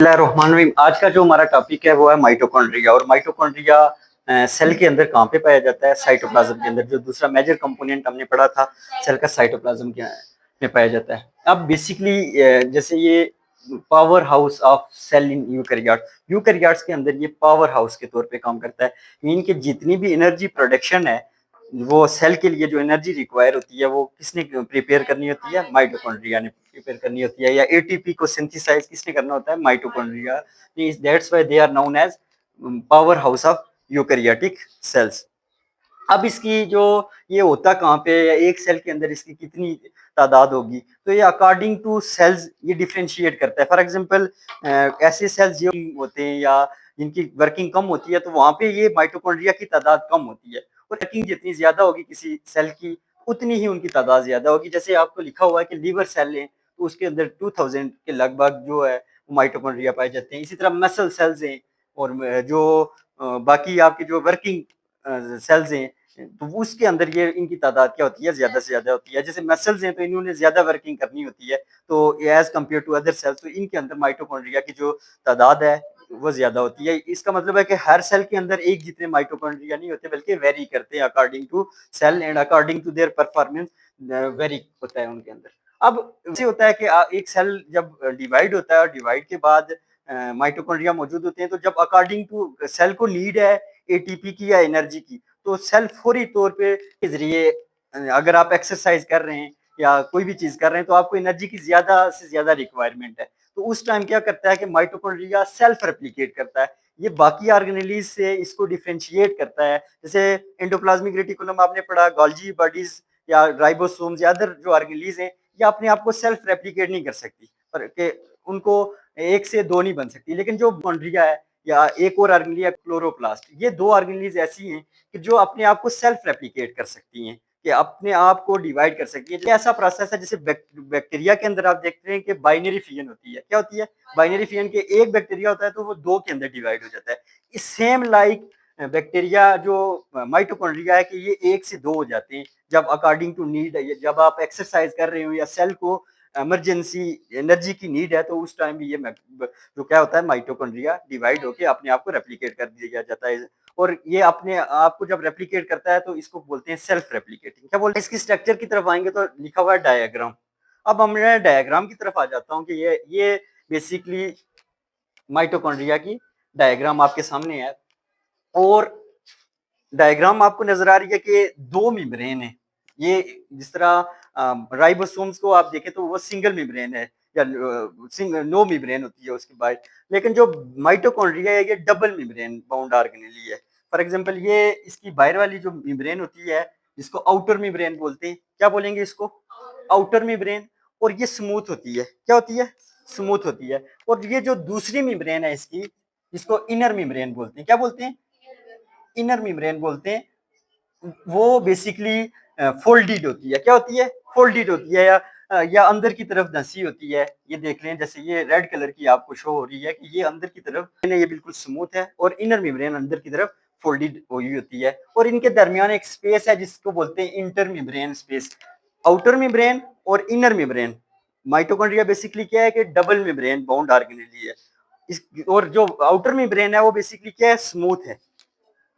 बिस्मिल्लाहिर्रहमानिर्रहीम। आज का जो हमारा टॉपिक है वो है माइटोकॉन्ड्रिया। और माइटोकॉन्ड्रिया सेल के अंदर कहाँ पे पाया जाता है? साइटोप्लाज्म के अंदर। जो दूसरा मेजर कंपोनेंट हमने पढ़ा था सेल का, साइटोप्लाज्म के में पाया जाता है। अब बेसिकली जैसे ये power house of cell in eukaryotes के अंदर ये पावर हाउस के तौर पे काम करता है। इनकी जितनी भी एनर्जी प्रोडक्शन है, वो सेल के लिए जो एनर्जी रिक्वायर होती है वो किसने प्रिपेयर करनी होती है? माइटोकॉन्ड्रिया ने प्रिपेयर करनी होती है। या एटीपी को सिंथेसाइज किसने करना होता है? Mitochondria. That's why they are known as power house of eukaryotic cells. अब इसकी जो ये होता कहाँ पे, या एक सेल के अंदर इसकी कितनी तादाद होगी, तो ये अकॉर्डिंग टू सेल्स ये डिफ्रेंशिएट करता है। फॉर एग्जांपल ऐसे सेल्स जो होते हैं या जिनकी वर्किंग कम होती है, तो वहां पे ये माइटोकॉन्ड्रिया की तादाद कम होती है। और वर्किंग जितनी ज्यादा होगी किसी सेल की, उतनी ही उनकी तादाद ज्यादा होगी। जैसे आपको लिखा हुआ है कि लीवर सेल है, तो उसके अंदर 2000 के लगभग जो है माइटोकॉन्ड्रिया पाए जाते हैं। इसी तरह मसल सेल्स हैं, और जो बाकी आपके जो वर्किंग सेल्स हैं, तो उसके अंदर ये इनकी तादाद क्या होती है? ज्यादा से ज्यादा होती है। जैसे मसल्स हैं, तो इन्होंने ज्यादा वर्किंग करनी होती है, तो as compare to other cells, तो इनके अंदर माइटोकॉन्ड्रिया की जो तादाद है वो ज्यादा होती है। इसका मतलब है कि हर सेल के अंदर एक जितने माइटोकॉन्ड्रिया नहीं होते, बल्कि वेरी करते हैं according to cell and according to their performance, vary होता है उनके अंदर। अब ऐसे होता है कि एक सेल जब डिवाइड होता है, और डिवाइड के बाद माइटोकॉन्ड्रिया मौजूद होते हैं, तो जब अकॉर्डिंग टू सेल को नीड है एटीपी की या एनर्जी की, तो सेल फौरी तौर पे के जरिए, अगर आप एक्सरसाइज कर रहे हैं या कोई भी चीज कर रहे हैं, तो आपको एनर्जी की ज्यादा से ज्यादा रिक्वायरमेंट है। तो उस टाइम क्या करता है कि माइटोकॉन्ड्रिया सेल्फ रेप्लिकेट करता है। ये बाकी ऑर्गेनेलीज से इसको डिफरेंशिएट करता है। जैसे एंडोप्लाज्मिक रेटिकुलम आपने पढ़ा, गोल्जी बॉडीज या राइबोसोम्स या अदर जो ऑर्गेनेलीज हैं, ये अपने आप को सेल्फ रेप्लिकेट नहीं कर सकती, पर के उनको एक से दो नहीं बन सकती। लेकिन जो कॉन्ड्रिया है या एक और ऑर्गेनेली है क्लोरोप्लास्ट, ये दो ऑर्गेनेलीज ऐसी हैं कि जो अपने आप को सेल्फ रेप्लिकेट कर सकती हैं, कि अपने आप को डिवाइड कर सकती है। ऐसा प्रोसेस है जैसे बैक्टीरिया के अंदर आप देखते हैं कि बाइनरी फिजन होती है। क्या होती है बाइनरी फिजन? के एक बैक्टीरिया होता है तो वो दो के अंदर डिवाइड हो जाता है। इस सेम लाइक बैक्टीरिया जो माइटोकॉन्ड्रिया है, कि ये एक से दो हो जाते हैं जब अकॉर्डिंग टू नीड है। जब आप एक्सरसाइज कर रहे हो या सेल को इमरजेंसी एनर्जी की नीड है, तो उस टाइम भी ये जो क्या होता है, माइटोकॉन्ड्रिया डिवाइड होकर अपने आप को रेप्लिकेट कर दिया जाता है। और ये अपने आप को जब रेप्लिकेट करता है, तो इसको बोलते हैं सेल्फ रेप्लिकेटिंग। क्या बोलते हैं? इसकी स्ट्रक्चर की तरफ आएंगे तो लिखा हुआ है डायग्राम। अब मैं डायग्राम की तरफ आ जाता हूँ कि ये बेसिकली माइटोकॉन्ड्रिया की डायग्राम आपके सामने है। और डायग्राम आपको नजर आ रही है कि दो मेम्ब्रेन है। ये जिस तरह राइबोसोम्स को आप देखें तो वो सिंगल मेम्ब्रेन है, या नो मेम्ब्रेन होती है उसके बाद। लेकिन जो माइटोकॉन्ड्रिया है, ये डबल मेम्ब्रेन बाउंड ऑर्गेनेली है। फॉर एग्जांपल ये इसकी बाहर वाली जो मेम्ब्रेन होती है, जिसको आउटर मेम्ब्रेन बोलते हैं। क्या बोलेंगे इसको? Outer membrane. और ये स्मूथ होती है। क्या होती है? स्मूथ होती है। और ये जो दूसरी मेम्ब्रेन है इसकी, जिसको इनर मेम्ब्रेन बोलते हैं। क्या बोलते हैं? इनर मेम्ब्रेन बोलते हैं। वो बेसिकली फोल्डेड होती है। क्या होती है? फोल्डेड होती है, या अंदर की तरफ धंसी होती है। ये देख लें, जैसे ये रेड कलर की आपको शो हो रही है कि ये अंदर की तरफ ये बिल्कुल स्मूथ है, और इनर मेम्ब्रेन अंदर की तरफ फोल्डेड हुई होती है। और इनके दरमियान एक स्पेस है जिसको बोलते हैं inter membrane space. Outer membrane और इनर मेम्ब्रेन। माइटोकॉन्ड्रिया बेसिकली क्या है कि डबल मेम्ब्रेन बाउंड ऑर्गेनेली है। और जो आउटर मेम्ब्रेन है वो बेसिकली क्या है? स्मूथ है।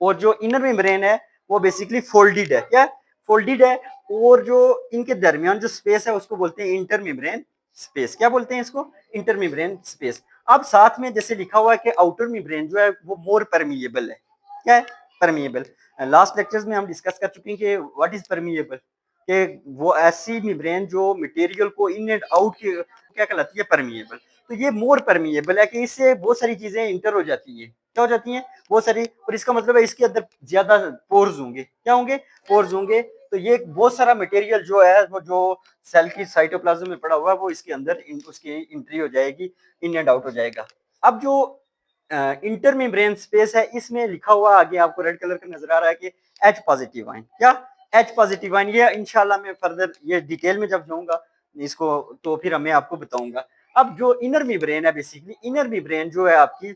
और जो इनर मेम्ब्रेन है वो बेसिकली फोल्डेड है। क्या? फोल्डेड है। और जो इनके दरमियान जो स्पेस है उसको बोलते हैं इंटर मेम्ब्रेन स्पेस। क्या बोलते हैं इसको? Inter membrane space. अब साथ में जैसे लिखा हुआ है कि आउटर मेम्ब्रेन जो है वो मोर परमिएबल है। क्या है? परमिएबल। लास्ट लेक्चर्स में हम डिस्कस कर चुके हैं कि व्हाट इज परमिएबल, कि वो ऐसी मेम्ब्रेन जो मटेरियल को इन एंड आउट की क्या कहलाती है? परमिएबल। तो ये मोर परमिएबल है कि इससे बहुत सारी चीजें इंटर हो जाती है। क्या हो जाती हैं? बहुत सारी। और इसका मतलब है इसके अंदर ज्यादा पोर्स होंगे। क्या होंगे? पोर्स होंगे। तो ये बहुत सारा मटेरियल जो है वो जो सेल की साइटोप्लाज्म में पड़ा हुआ है, वो इसके अंदर उसकी एंट्री हो जाएगी, इन एंड आउट हो जाएगा। अब जो इंटर मेम्ब्रेन स्पेस है, इसमें लिखा हुआ आगे आपको रेड कलर का नजर आ रहा है कि एच पॉजिटिव आयन। क्या? H positive ion. ये इंशाल्लाह मैं फर्दर ये डिटेल में जब जाऊंगा इसको, तो फिर मैं आपको बताऊंगा। अब जो इनर मेम्ब्रेन है, बेसिकली इनर मेम्ब्रेन जो है आपकी,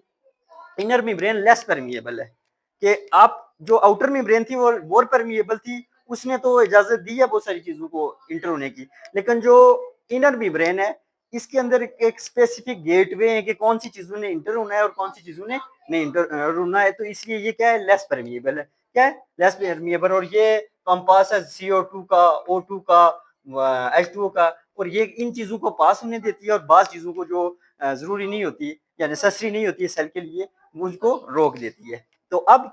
इनर मेम्ब्रेन लेस परमिएबल है। कि आप जो आउटर मेम्ब्रेन थी वो मोर परमिएबल थी, उसने तो इजाजत दी है बहुत सारी चीजों को इंटर होने की। लेकिन जो इनर मेम्ब्रेन है, इसके अंदर एक स्पेसिफिक गेटवे है कि कौन सी चीजों ने इंटर होना है और कौन सी चीजों ने नहीं इंटर होना है, तो इसलिए ये क्या है, लेस परमिएबल है। क्या है, लेस परमिएबल। और ये कंपास है CO2 का, O2 का, H2O का, और ये इन चीजों को पास होने देती है और बाज चीजों को जो जरूरी नहीं होती या नेसेसरी नहीं होती है सेल के लिए, मुझको रोक देती है। तो अब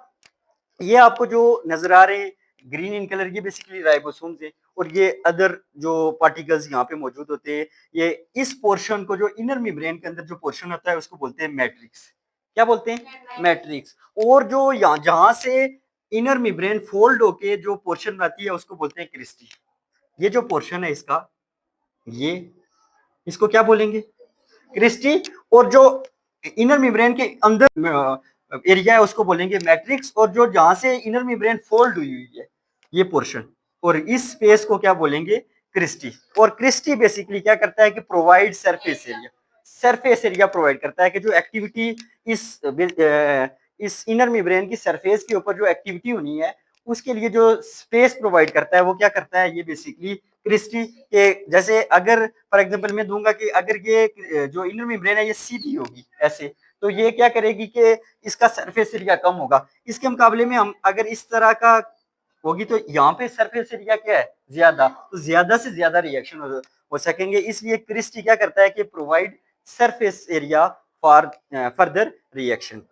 ये आपको जो नजर आ रहे हैं ग्रीन इन कलर, ये बेसिकली राइबोसोम्स है, और ये अदर जो पार्टिकल्स यहाँ पे मौजूद होते हैं, ये इस पोर्शन को, जो इनर मेम्ब्रेन के अंदर जो पोर्शन होता है उसको बोलते हैं मैट्रिक्स। क्या बोलते हैं, मैट्रिक्स। और जो यहाँ जहां से इनर मेम्ब्रेन फोल्ड होके जो पोर्शन आती है उसको बोलते हैं क्रिस्टी। ये जो पोर्शन है इसका, ये इसको क्या बोलेंगे, क्रिस्टी। और जो इनर मेम्ब्रेन के अंदर एरिया है उसको बोलेंगे मैट्रिक्स, और जो जहां से इनर मेम्ब्रेन फोल्ड हुई हुई है ये पोर्शन, और इस स्पेस को क्या बोलेंगे, क्रिस्टी। और क्रिस्टी बेसिकली क्या करता है कि provide surface area, surface area provide करता है कि जो एक्टिविटी इस इनर मेम्ब्रेन की सरफेस के ऊपर जो एक्टिविटी होनी है उसके लिए जो स्पेस प्रोवाइड करता है वो क्या करता है, ये बेसिकली क्रिस्टी के। जैसे अगर फॉर एग्जांपल मैं दूंगा कि अगर ये जो इनर मेम्ब्रेन है ये सीधी होगी ऐसे, तो ये क्या करेगी कि इसका सरफेस एरिया कम होगा। इसके मुकाबले में हम अगर इस तरह का होगी तो यहाँ पे सरफेस एरिया क्या है, ज्यादा, तो ज्यादा से ज्यादा रिएक्शन हो सकेंगे। इसलिए क्रिस्टी क्या करता है कि provide surface area for further reaction.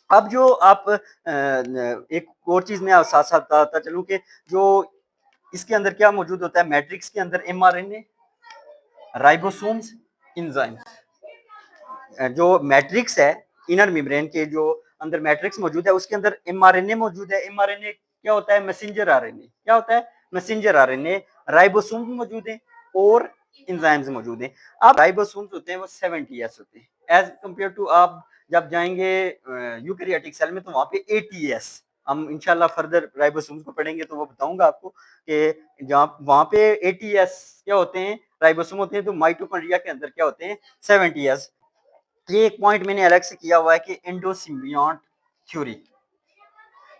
अब जो आप एक और चीज में साथ साथ बताता चलूं कि जो इसके अंदर क्या मौजूद होता है, मैट्रिक्स के अंदर mRNA, राइबोसोम्स, एंजाइम्स। जो मैट्रिक्स है इनर मेम्ब्रेन के जो अंदर मैट्रिक्स मौजूद है उसके अंदर mRNA मौजूद है। mRNA क्या होता है, मैसेंजर आरएनए। क्या होता है, मैसेंजर आरएनए। राइबोसोम्स मौजूद है और एंजाइम्स मौजूद है। अब राइबोसोम्स होते हैं वो 70S होते हैं एज कम्पेयर टू, आप जब जाएंगे यूकैरियोटिक सेल में तो वहां पे 80S। हम इंशाल्लाह फर्दर राइबोसोम्स को पढ़ेंगे तो वो बताऊंगा आपको कि जहाँ वहां पे 80S क्या होते हैं, राइबोसोम होते हैं। तो माइटोकॉन्ड्रिया के अंदर क्या होते हैं, 70S। ये एक पॉइंट मैंने अलग से किया हुआ है कि एंडोसिम्बियॉन्ट थ्योरी।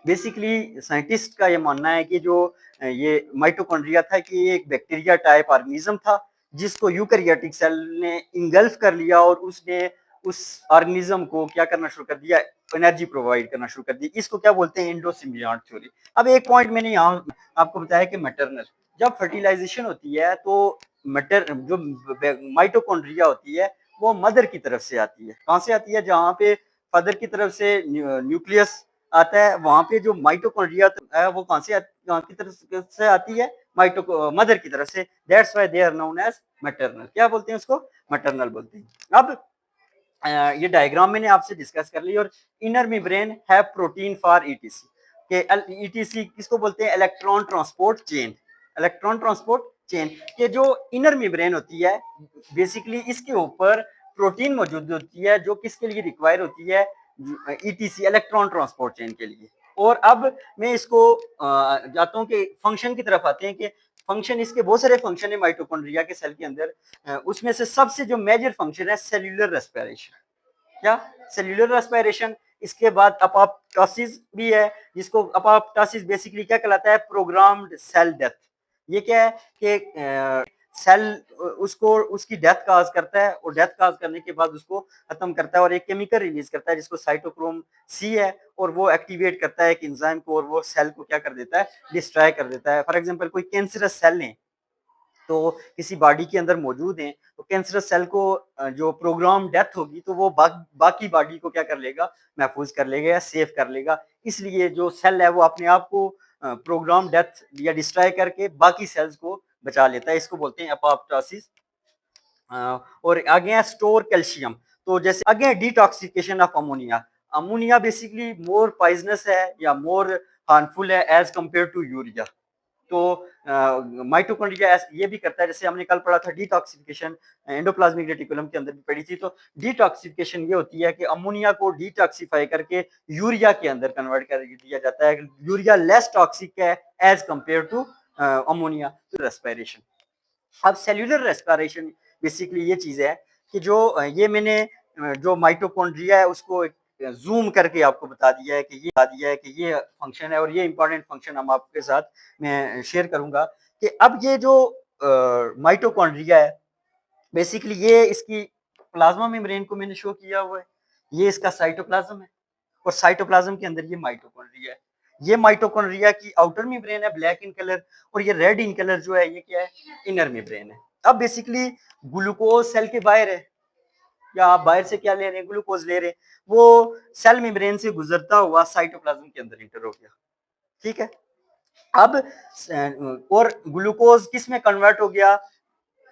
बेसिकली साइंटिस्ट का ये मानना है कि जो ये माइटोकॉन्ड्रिया था कि ये एक बैक्टीरिया टाइप ऑर्गेनिज्म था जिसको यूकैरियोटिक सेल ने इंगल्फ कर लिया और उसने उस ऑर्गेनिज्म को क्या करना शुरू कर दिया, एनर्जी प्रोवाइड करना शुरू कर दी। इसको क्या बोलते हैं, एंडोसिम्बियॉन्ट थ्योरी। अब एक पॉइंट मैंने यहाँ आपको बताया कि मैटरनल, जब फर्टिलाइजेशन होती है तो मटर जो माइटोकॉन्ड्रिया होती है वो मदर की तरफ से आती है। कहाँ से आती है, जहाँ पे फादर की तरफ से न्यूक्लियस आता है, वहां पे जो माइटोकॉन्ड्रिया है वो कहाँ से कहाँ की तरफ से आती है, मदर की तरफ से। That's why they are known as maternal. क्या बोलते हैं उसको, मैटरनल बोलते हैं। अब ये डायग्राम मैंने आपसे डिस्कस कर ली। और इनर मेम्ब्रेन है प्रोटीन फॉर ईटीसी के, ईटीसी किसको बोलते हैं, electron transport chain. Electron transport chain के जो इनर मेम्ब्रेन होती है बेसिकली इसके ऊपर प्रोटीन मौजूद होती है जो किसके लिए रिक्वायर होती है, ईटीसी इलेक्ट्रॉन ट्रांसपोर्ट चेन के लिए। और अब मैं इसको जाता हूँ कि फंक्शन की तरफ आते हैं कि फंक्शन, इसके बहुत सारे फंक्शन है माइटोकॉन्ड्रिया के सेल के अंदर। उसमें से सबसे जो मेजर फंक्शन है सेल्यूलर रेस्पिरेशन। क्या, सेल्यूलर रेस्पिरेशन। इसके बाद अपोप्टोसिस भी है, जिसको अपोप्टोसिस बेसिकली क्या कहलाता है, प्रोग्राम्ड सेल डेथ। ये क्या है कि सेल उसको उसकी डेथ काज करता है और डेथ काज करने के बाद उसको खत्म करता है और एक केमिकल रिलीज करता है जिसको साइटोक्रोम C है, और वो एक्टिवेट करता है एक एंजाइम को और वो सेल को क्या कर देता है, डिस्ट्रॉय कर देता है। फॉर एग्जांपल कोई कैंसरस सेल है तो किसी बॉडी के अंदर मौजूद हैं तो कैंसरस सेल को जो प्रोग्राम डेथ होगी तो वो बाकी बॉडी को क्या कर लेगा, महफूज कर लेगा या सेव कर लेगा। इसलिए जो सेल है वो अपने आप को प्रोग्राम डेथ या डिस्ट्रॉय करके बाकी सेल्स को बचा लेता है। इसको बोलते हैं अपोप्टोसिस। और आगे है स्टोर कैल्शियम। तो जैसे आगे detoxification of ammonia. Ammonia basically more poisonous है या मोर हार्मफुल है एज कंपेयर टू यूरिया। तो माइटोकॉन्ड्रिया ये भी करता है, जैसे हमने कल पढ़ा था डिटॉक्सिफिकेशन एंडोप्लाज्मिक रेटिकुलम के अंदर भी पढ़ी थी। तो डिटॉक्सिफिकेशन ये होती है कि अमोनिया को डिटॉक्सिफाई करके यूरिया के अंदर कन्वर्ट कर दिया जाता है। यूरिया लेस टॉक्सिक है एज कंपेयर टू अमोनिया। तो रेस्पिरेशन, अब सेल्यूलर रेस्पिरेशन बेसिकली ये चीज है कि जो ये मैंने जो माइटोकॉन्ड्रिया है उसको जूम करके आपको बता दिया है कि ये फंक्शन है और ये इंपॉर्टेंट फंक्शन हम आपके साथ मैं शेयर करूंगा कि अब ये जो माइटोकॉन्ड्रिया है बेसिकली ये इसकी प्लाज्मा मेम्ब्रेन को मैंने शो किया हुआ है, ये इसका साइटोप्लाज्म है और साइटोप्लाज्म के अंदर ये माइटोकॉन्ड्रिया है। ये माइटोकॉन्ड्रिया की आउटर मेम्ब्रेन है ब्लैक इन कलर और ये रेड इन कलर जो है ये क्या है, इनर मेम्ब्रेन है। अब बेसिकली ग्लूकोज सेल के बाहर है या आप बाहर से क्या ले रहे हैं, ग्लूकोज ले रहे हैं, वो सेल मेम्ब्रेन से गुजरता हुआ साइटोप्लाज्म के अंदर इंटर हो गया। ठीक है, अब और ग्लूकोज किस में कन्वर्ट हो गया,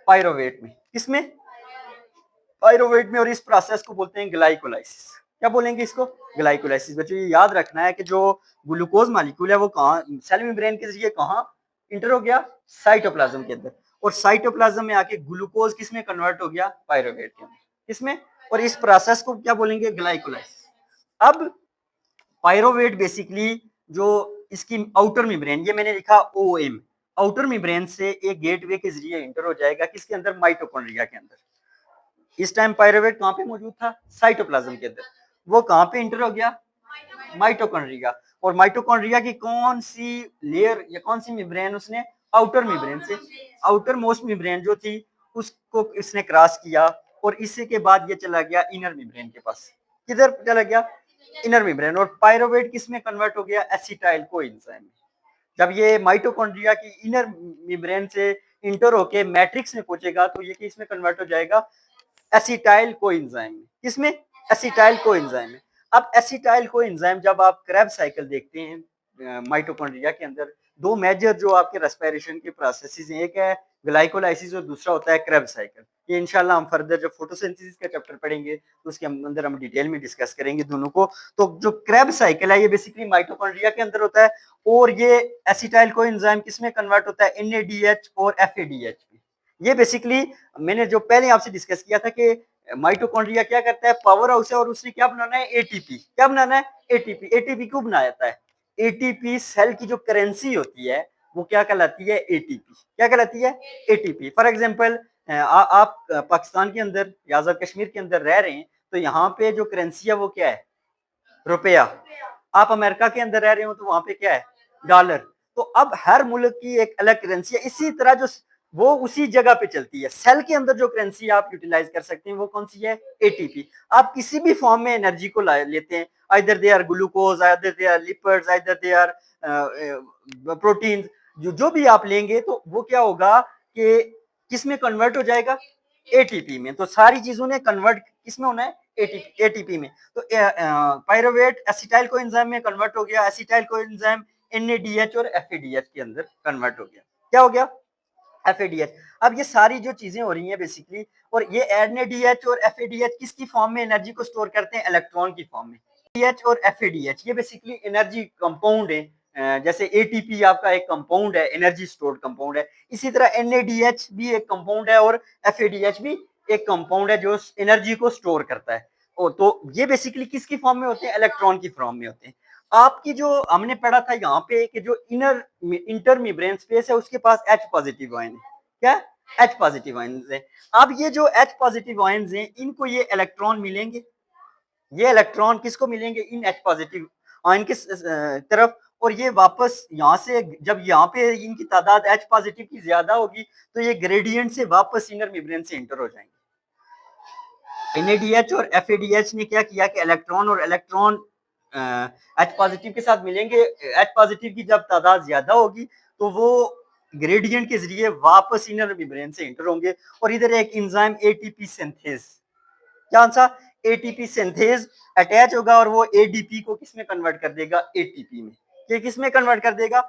पायरोवेट में। किसमें, पायरोवेट में। और इस प्रोसेस को बोलते हैं ग्लाइकोलाइसिस। क्या बोलेंगे इसको, ग्लाइकोलाइसिस। बच्चों ये याद रखना है कि जो ग्लूकोज मॉलिक्यूल है वो कहाँ, सेल मेम्ब्रेन के जरिए कहाँ इंटर हो गया, साइटोप्लाज्म के अंदर। और साइटोप्लाज्म में आके ग्लूकोज किसमें कन्वर्ट हो गया, पायरोवेट के अंदर। किसमें, और इस प्रोसेस को क्या बोलेंगे, ग्लाइकोलाइसिस। अब पायरोवेट बेसिकली जो इसकी आउटर मेम्ब्रेन, ये मैंने लिखा ओएम, आउटर मेम्ब्रेन से एक गेटवे के जरिए इंटर हो जाएगा किसके अंदर, माइटोकॉन्ड्रिया के अंदर। इस टाइम पायरोवेट कहां पे मौजूद था, साइटोप्लाज्म के अंदर। वो कहां पे इंटर हो गया, माइटोकॉन्ड्रिया। और माइटोकॉन्ड्रिया की कौन सी लेयर या कौन सी मेम्ब्रेन उसने, आउटर मेम्ब्रेन से, आउटर मोस्ट मेम्ब्रेन जो थी उसको इसने क्रॉस किया और इसी के बाद ये चला गया इनर मेम्ब्रेन के पास। किधर चला गया, इनर मेम्ब्रेन। और पायरोवेट किस में कन्वर्ट हो गया, एसिटाइल कोएंजाइम में। जब ये माइटोकॉन्ड्रिया की इनर मेम्ब्रेन से इंटर होके मैट्रिक्स में पहुंचेगा तो ये किस में कन्वर्ट हो जाएगा, एसिटाइल कोएंजाइम में। किसमें, एसिटाइल कोएंजाइम में। अब एसिटाइल कोएंजाइम जब आप क्रेब साइकिल देखते हैं माइटोकॉन्ड्रिया के अंदर, दो मेजर जो आपके रेस्पिरेशन के प्रोसेसेस हैं, एक है ग्लाइकोलाइसिस और दूसरा होता है क्रेब साइकिल। ये इंशाल्लाह हम फर्दर जब फोटोसिंथेसिस का चैप्टर पढ़ेंगे तो उसके अंदर हम डिटेल में डिस्कस करेंगे दोनों को। तो जो क्रेब साइकिल है ये बेसिकली माइटोकॉन्ड्रिया के अंदर होता है और ये एसिटाइल कोएंजाइम किसमें कन्वर्ट होता है, एनएडीएच और एफएडीएच में। ये बेसिकली मैंने जो पहले आपसे डिस्कस किया था कि माइटोकॉन्ड्रिया क्या करता है, पावर हाउस है और उसने क्या बनाना है, एटीपी। क्या बनाना है, एटीपी। एटीपी क्यों बनाया जाता है, एटीपी सेल की जो करेंसी होती है वो क्या कहलाती है, एटीपी। क्या कहलाती है, एटीपी। फॉर एग्जांपल आप पाकिस्तान के अंदर या आजाद कश्मीर के अंदर रह रहे हैं तो यहाँ पे जो करेंसी है वो क्या है, रुपया। आप अमेरिका के अंदर रह रहे हो तो वहां पे क्या है, डॉलर। तो अब हर मुल्क की एक अलग करेंसी है। इसी तरह जो वो उसी जगह पे चलती है, सेल के अंदर जो करेंसी आप यूटिलाइज कर सकते हैं वो कौन सी है, एटीपी। आप किसी भी फॉर्म में एनर्जी को लेते हैं, either they are glucose, either they are lipids, either they are protein, जो भी आप लेंगे तो वो क्या होगा कि किस में कन्वर्ट हो जाएगा, एटीपी में। तो सारी चीजों ने कन्वर्ट किस में होना है, एटीपी में। तो पायरोवेट एसिटाइल कोएंजाइम में कन्वर्ट हो गया, एसिटाइल कोएंजाइम एनएडीएच और एफएडीएच के अंदर कन्वर्ट हो गया। क्या हो गया, एफएडीएच। अब ये सारी जो चीजें हो रही हैं बेसिकली, और ये एनएडीएच और एफएडीएच किसकी फॉर्म में एनर्जी को स्टोर करते हैं, इलेक्ट्रॉन की फॉर्म में। डीएच और एफएडीएच ये बेसिकली एनर्जी कंपाउंड है। जैसे एटीपी आपका एक कंपाउंड है, एनर्जी स्टोर्ड कंपाउंड है, इसी तरह एनएडीएच भी एक कंपाउंड है और एफएडीएच भी एक कंपाउंड है जो एनर्जी को स्टोर करता है। तो ये बेसिकली किसकी फॉर्म में होते हैं, इलेक्ट्रॉन की फॉर्म में होते हैं। आपकी जो हमने पढ़ा था यहाँ पे कि जो इंटर मेम्ब्रेन स्पेस है उसके पास H पॉजिटिव आयन है। क्या, H पॉजिटिव आयन है। अब ये जो H पॉजिटिव आयन है इनको ये इलेक्ट्रॉन मिलेंगे, ये इलेक्ट्रॉन किसको मिलेंगे, इन H पॉजिटिव आयन की तरफ। और ये वापस यहाँ से जब यहाँ पे इनकी तादाद H पॉजिटिव की ज्यादा होगी तो ये ग्रेडियंट से वापस इनर मेम्ब्रेन से इंटर हो जाएंगे। एनएडीएच और एफएडीएच ने क्या किया कि इलेक्ट्रॉन और इलेक्ट्रॉन H पॉजिटिव के साथ मिलेंगे। H पॉजिटिव की जब तादाद ज्यादा होगी तो वो ग्रेडियंट के जरिए वापस इनर मेम्ब्रेन से इंटर होंगे और इधर एक एंजाइम एटीपी सिंथेज, क्या सा, एटीपी सिंथेज अटैच होगा और वो एडीपी को किसमें कन्वर्ट कर देगा, एटीपी में। ये किसमें कन्वर्ट कर देगा,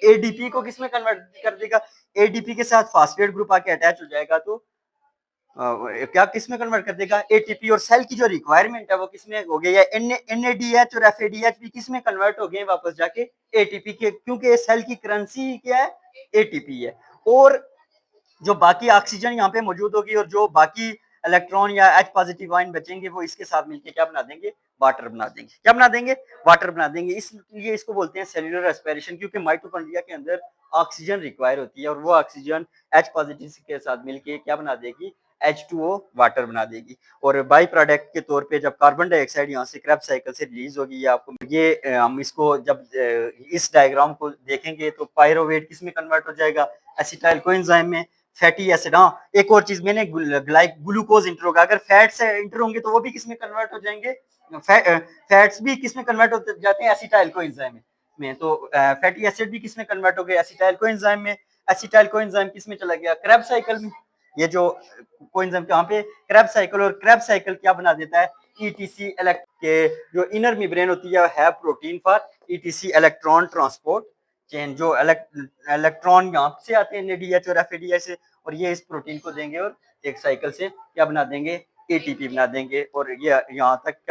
एडीपी को किसमें कन्वर्ट कर देगा, एडीपी के साथ फास्फेट ग्रुप आके अटैच हो जाएगा तो क्या किसमें कन्वर्ट कर देगा, एटीपी। और सेल की जो रिक्वायरमेंट है वो किसमें हो गई है, एनएडीएच और एफएडीएच भी किसमें कन्वर्ट हो गए वापस जाके, एटीपी के, क्योंकि सेल की करेंसी क्या है, एटीपी है। और जो बाकी ऑक्सीजन यहाँ पे मौजूद होगी और जो बाकी इलेक्ट्रॉन या H पॉजिटिव आयन बचेंगे वो इसके साथ मिलकर क्या बना देंगे, वाटर बना देंगे। क्या बना देंगे, वाटर बना देंगे। इसलिए इसको बोलते हैं सेल्यूलर रेस्पिरेशन, क्योंकि माइटोकॉन्ड्रिया के अंदर ऑक्सीजन रिक्वायर होती है और वो ऑक्सीजन H पॉजिटिव के साथ मिलके क्या बना देगी, H2O वाटर बना देगी। और बाई प्रोडक्ट के तौर पे जब कार्बन डाइऑक्साइड यहाँ से क्रेब्स साइकिल से रिलीज होगी, ये आपको ये हम इसको जब इस डायग्राम को देखेंगे तो पायरोवेट किस में कन्वर्ट हो जाएगा, एसिटाइल कोएंजाइम में। फैटी एसिड, हाँ एक और चीज मैंने ग्लूकोज इंटर होगा, अगर फैट से इंटर होंगे तो वो भी किसमें कन्वर्ट हो जाएंगे, फैट्स भी किसमें कन्वर्ट हो जाते हैं, एसिटाइल कोएंजाइम में। तो फैटी एसिड भी किसमें कन्वर्ट हो गए, एसिटाइल कोएंजाइम में। एसिटाइल कोएंजाइम किसमें चला गया, क्रेब्स साइकिल में। ये जो कोएंजाइम कहाँ पे, क्रेब्स साइकिल, और क्रेब्स साइकिल क्या बना देता है, ईटीसी के जो इनर मेम्ब्रेन होती है protein for etc electron transport chain, जो इलेक्ट्रॉन यहाँ से आते हैं एनएडीएच और एफएडीआई से, और ये इस प्रोटीन को देंगे और एक साइकिल से क्या बना देंगे, एटीपी बना देंगे। और ये यहाँ तक क्या